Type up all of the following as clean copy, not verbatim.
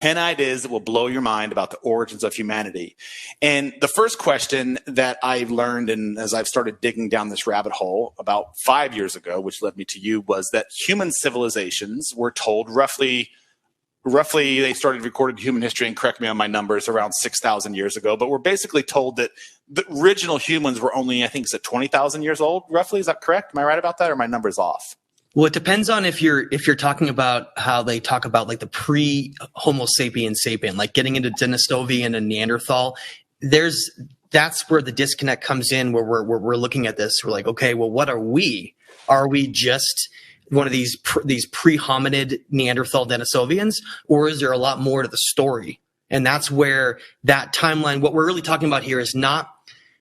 10 ideas that will blow your mind about the origins of humanity. And the first question that I learned, and as I've started digging down this rabbit hole about 5 years ago, which led me to you, was that human civilizations were told roughly they started recorded human history, and correct me on my numbers, around 6,000 years ago. But we're basically told that the original humans were only, I think, is it 20,000 years old, roughly? Is that correct? Am I right about that, or are my numbers off? Well, it depends on if you're talking about how they talk about like the pre-Homo sapiens sapien, like getting into Denisovans and a Neanderthal. That's where the disconnect comes in, where we're looking at this. We're like, okay, well, what are we? Are we just one of these pre-hominid Neanderthal Denisovans, or is there a lot more to the story? And that's where that timeline. What we're really talking about here is not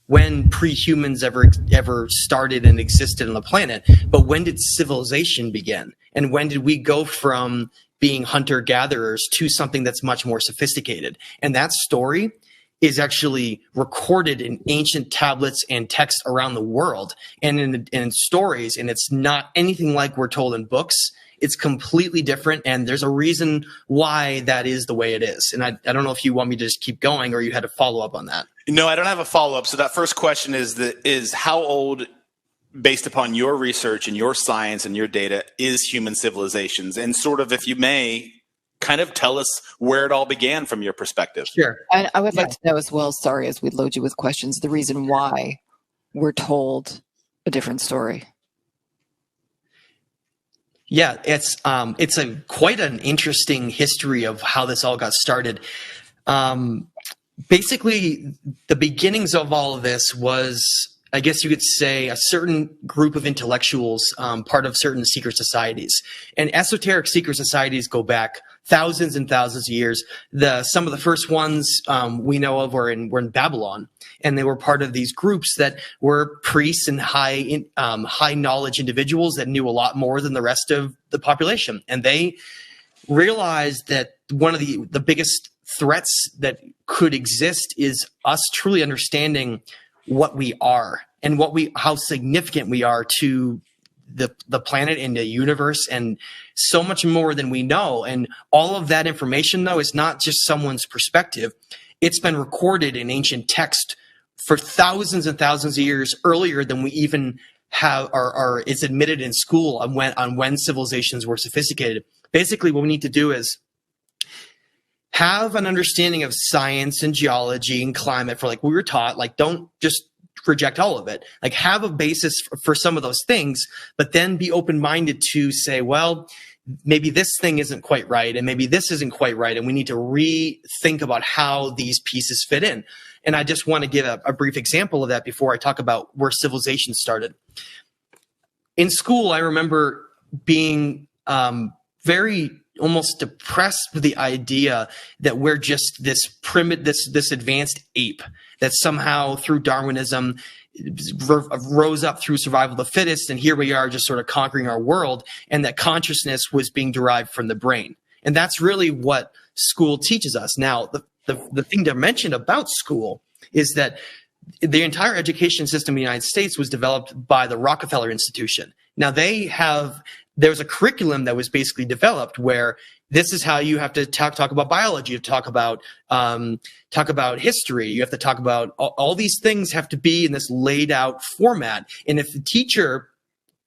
when pre-humans ever started and existed on the planet, but when did civilization begin? And when did we go from being hunter-gatherers to something that's much more sophisticated? And that story is actually recorded in ancient tablets and texts around the world and in stories, and it's not anything like we're told in books. It's completely different, and there's a reason why that is the way it is. And I don't know if you want me to just keep going or you had a follow-up on that. No, I don't have a follow-up. So that first question is how old, based upon your research and your science and your data, is human civilizations? And sort of, if you may, kind of tell us where it all began from your perspective. Sure. I would like to know as well, sorry, as we load you with questions, the reason why we're told a different story. Yeah, it's quite an interesting history of how this all got started. Basically, the beginnings of all of this was, I guess you could say, a certain group of intellectuals, part of certain secret societies. And esoteric secret societies go back thousands and thousands of years. Some of the first ones we know of were in Babylon, and they were part of these groups that were priests and high knowledge individuals that knew a lot more than the rest of the population. And they realized that one of the biggest threats that could exist is us truly understanding what we are and how significant we are to the planet and the universe, and so much more than we know. And all of that information, though, is not just someone's perspective. It's been recorded in ancient text for thousands and thousands of years earlier than we even have, or it's admitted in school on when civilizations were sophisticated. Basically, what we need to do is have an understanding of science and geology and climate for, like, we were taught, like, don't just reject all of it. Like, have a basis for some of those things, but then be open-minded to say, well, maybe this thing isn't quite right, and maybe this isn't quite right, and we need to rethink about how these pieces fit in. And I just want to give a brief example of that before I talk about where civilization started. In school, I remember being very almost depressed with the idea that we're just this advanced ape that somehow through Darwinism rose up through survival of the fittest, and here we are just sort of conquering our world, and that consciousness was being derived from the brain. And that's really what school teaches us. Now, the thing to mention about school is that the entire education system in the United States was developed by the Rockefeller Institution. Now, there's a curriculum that was basically developed where this is how you have to talk about biology, you have to talk about history, you have to talk about all these things have to be in this laid out format. And if the teacher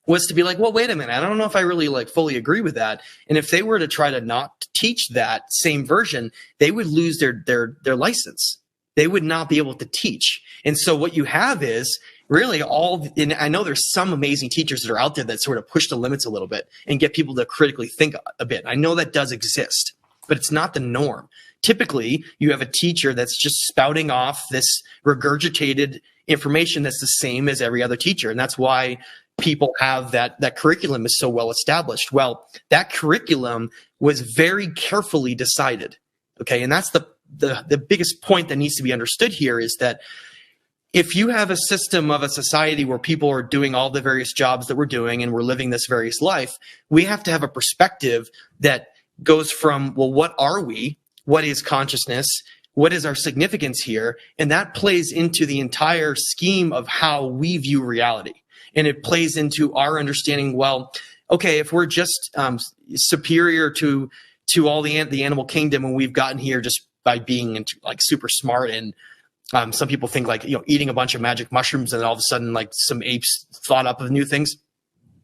was to be like, well, wait a minute, I don't know if I really fully agree with that. And if they were to try to not teach that same version, they would lose their license. They would not be able to teach. And so what you have is really and I know there's some amazing teachers that are out there that sort of push the limits a little bit and get people to critically think a bit. I know that does exist, but it's not the norm. Typically, you have a teacher that's just spouting off this regurgitated information that's the same as every other teacher. And that's why people have that curriculum is so well established. Well, that curriculum was very carefully decided. Okay. And that's the biggest point that needs to be understood here is that if you have a system of a society where people are doing all the various jobs that we're doing and we're living this various life, we have to have a perspective that goes from, well, what are we? What is consciousness? What is our significance here? And that plays into the entire scheme of how we view reality. And it plays into our understanding, well, okay, if we're just superior to to all the animal kingdom, and we've gotten here just by being like super smart. And some people think like, eating a bunch of magic mushrooms and all of a sudden like some apes thought up of new things.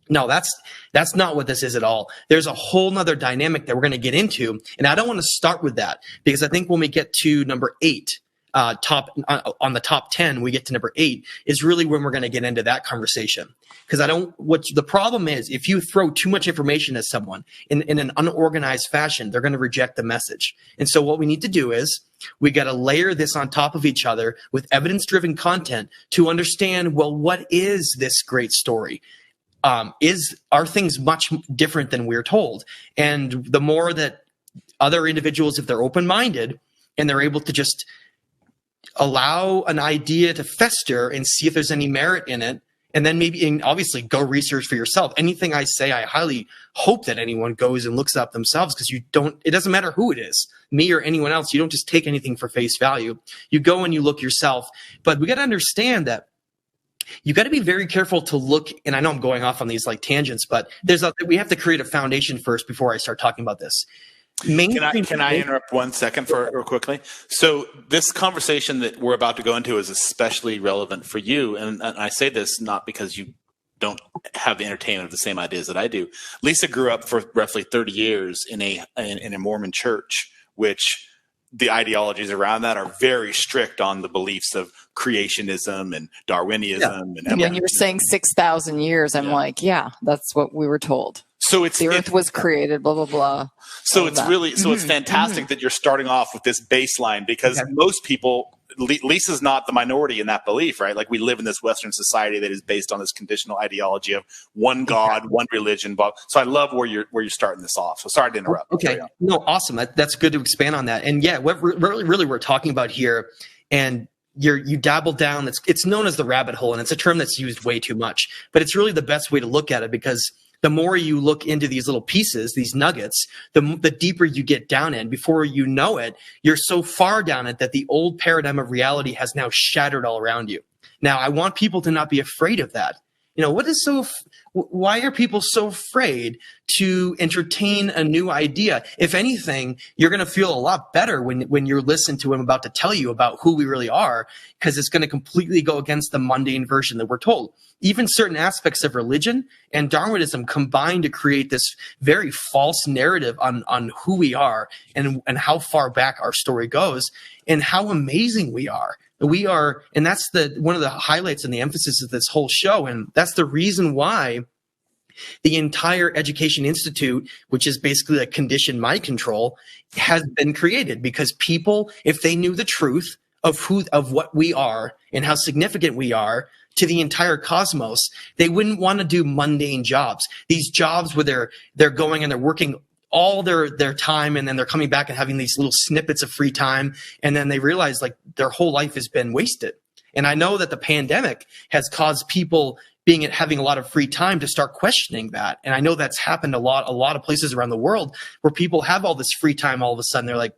No, that's not what this is at all. There's a whole nother dynamic that we're going to get into, and I don't want to start with that because I think when we get to number 8, on the top 10, we get to number 8 is really when we're going to get into that conversation. Because what the problem is, if you throw too much information at someone in an unorganized fashion, they're going to reject the message. And so what we need to do is we got to layer this on top of each other with evidence-driven content to understand, well, what is this great story? Are things much different than we're told? And the more that other individuals, if they're open-minded and they're able to just allow an idea to fester and see if there's any merit in it, and then and obviously go research for yourself. Anything I say, I highly hope that anyone goes and looks up themselves, because it doesn't matter who it is, me or anyone else. You don't just take anything for face value. You go and you look yourself. But we got to understand that you got to be very careful to look, and I know I'm going off on these like tangents, but we have to create a foundation first before I start talking about this. Can I interrupt 1 second real quickly? So this conversation that we're about to go into is especially relevant for you. And I say this not because you don't have the entertainment of the same ideas that I do. Lisa grew up for roughly 30 years in a Mormon church, which the ideologies around that are very strict on the beliefs of creationism and Darwinism. Yeah. And when you were saying 6,000 years, I'm like, yeah, that's what we were told. So the earth was created, blah, blah, blah. So it's it's fantastic that you're starting off with this baseline, because most people, Lisa's not the minority in that belief, right? Like, we live in this Western society that is based on this conditional ideology of one God, one religion. So I love where you're starting this off. So sorry to interrupt. Okay. No, awesome. That's good to expand on that. And yeah, what really we're talking about here, and you dabble down, it's known as the rabbit hole, and it's a term that's used way too much, but it's really the best way to look at it, because the more you look into these little pieces, these nuggets, the deeper you get down in. Before you know it, you're so far down it that the old paradigm of reality has now shattered all around you. Now, I want people to not be afraid of that. Why are people so afraid to entertain a new idea? If anything, you're going to feel a lot better when you're listening to him about to tell you about who we really are, because it's going to completely go against the mundane version that we're told. Even certain aspects of religion and Darwinism combine to create this very false narrative on who we are and how far back our story goes and how amazing we are. We are, and that's one of the highlights and the emphasis of this whole show. And that's the reason why the entire Education Institute, which is basically a conditioned mind control, has been created, because people, if they knew the truth of what we are and how significant we are to the entire cosmos, they wouldn't want to do mundane jobs. These jobs where they're going and they're working all their time, and then they're coming back and having these little snippets of free time, and then they realize like their whole life has been wasted. And I know that the pandemic has caused people having a lot of free time to start questioning that. And I know that's happened a lot of places around the world where people have all this free time. All of a sudden they're like,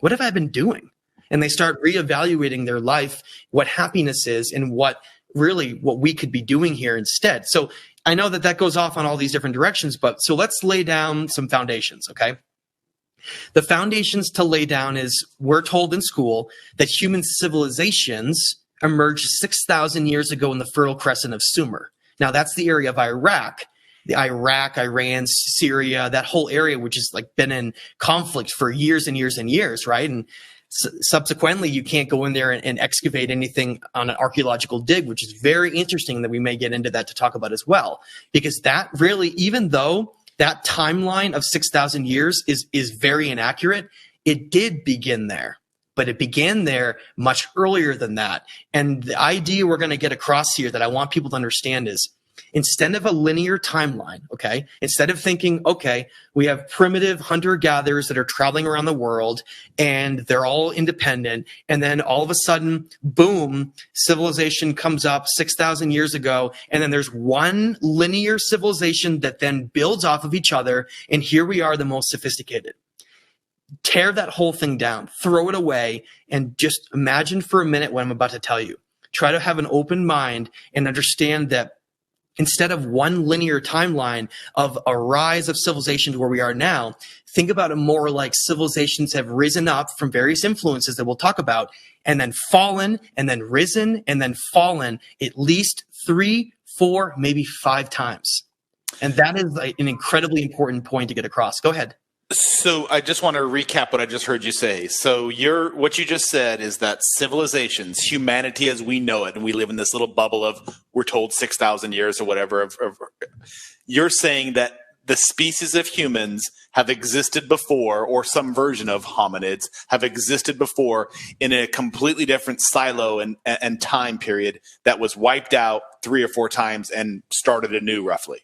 what have I been doing? And they start reevaluating their life, what happiness is, and what we could be doing here instead. So I know that goes off on all these different directions, but so let's lay down some foundations, okay? The foundations to lay down is, we're told in school that human civilizations emerged 6,000 years ago in the Fertile Crescent of Sumer. Now, that's the area of Iraq, Iran, Syria, that whole area, which has like been in conflict for years and years and years, right? And subsequently, you can't go in there and excavate anything on an archaeological dig, which is very interesting, that we may get into that to talk about as well. Because that really, even though that timeline of 6,000 years is very inaccurate, it did begin there. But it began there much earlier than that. And the idea we're going to get across here that I want people to understand is, instead of a linear timeline, okay, instead of thinking, okay, we have primitive hunter-gatherers that are traveling around the world and they're all independent, and then all of a sudden, boom, civilization comes up 6,000 years ago, and then there's one linear civilization that then builds off of each other, and here we are, the most sophisticated. Tear that whole thing down, throw it away, and just imagine for a minute what I'm about to tell you. Try to have an open mind and understand that Instead of one linear timeline of a rise of civilization to where we are now, think about it more like civilizations have risen up from various influences that we'll talk about, and then fallen, and then risen, and then fallen at least 3, 4, maybe 5 times. And that is an incredibly important point to get across. Go ahead. So I just want to recap what I just heard you say. So what you just said is that civilizations, humanity as we know it, and we live in this little bubble of, we're told 6,000 years or whatever. You're saying that the species of humans have existed before, or some version of hominids have existed before in a completely different silo and time period that was wiped out 3 or 4 times and started anew roughly.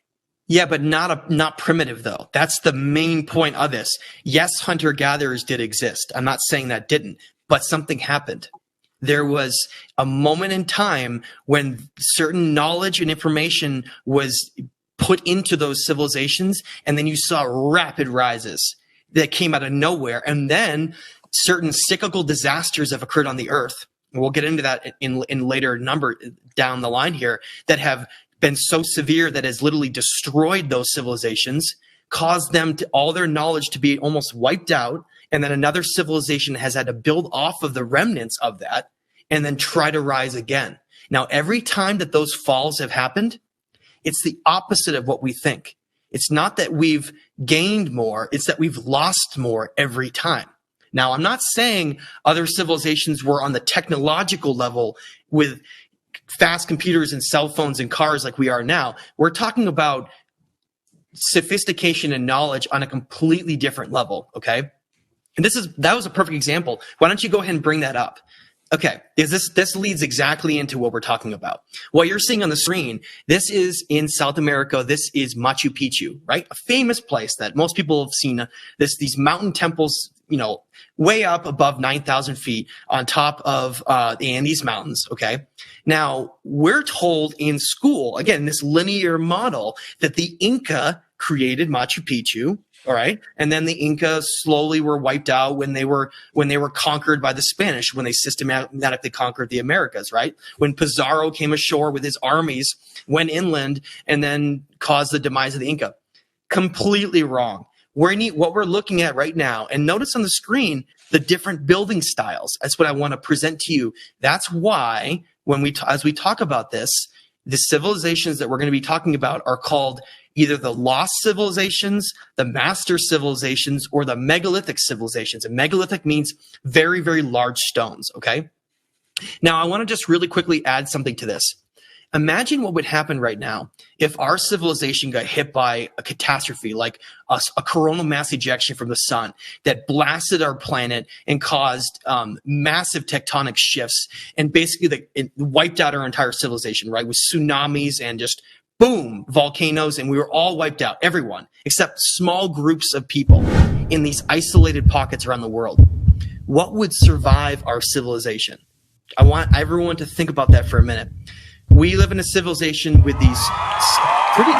Yeah, but not primitive though. That's the main point of this. Yes, hunter-gatherers did exist. I'm not saying that didn't, but something happened. There was a moment in time when certain knowledge and information was put into those civilizations, and then you saw rapid rises that came out of nowhere. And then certain cyclical disasters have occurred on the earth. We'll get into that in later number down the line here, that have been so severe that has literally destroyed those civilizations, caused them to all their knowledge to be almost wiped out, and then another civilization has had to build off of the remnants of that and then try to rise again. Now, every time that those falls have happened, it's the opposite of what we think. It's not that we've gained more, it's that we've lost more every time. Now, I'm not saying other civilizations were on the technological level with fast computers and cell phones and cars like we are now. We're talking about sophistication and knowledge on a completely different level, okay? And that was a perfect example. Why don't you go ahead and bring that up? Okay, this leads exactly into what we're talking about. What you're seeing on the screen, this is in South America. This is Machu Picchu, right? A famous place that most people have seen. These mountain temples, way up above 9,000 feet on top of the Andes Mountains, okay? Now, we're told in school, again, this linear model, that the Inca created Machu Picchu, all right? And then the Inca slowly were wiped out when they were conquered by the Spanish, when they systematically conquered the Americas, right? When Pizarro came ashore with his armies, went inland, and then caused the demise of the Inca. Completely wrong. What we're looking at right now, and notice on the screen the different building styles. That's what I want to present to you. That's why as we talk about this, the civilizations that we're going to be talking about are called either the lost civilizations, the master civilizations, or the megalithic civilizations. And megalithic means very, very large stones, okay? Now, I want to just really quickly add something to this. Imagine what would happen right now if our civilization got hit by a catastrophe, like a coronal mass ejection from the sun that blasted our planet and caused massive tectonic shifts, and basically it wiped out our entire civilization, right? With tsunamis and just boom, volcanoes, and we were all wiped out, everyone, except small groups of people in these isolated pockets around the world. What would survive our civilization? I want everyone to think about that for a minute. We live in a civilization with these pretty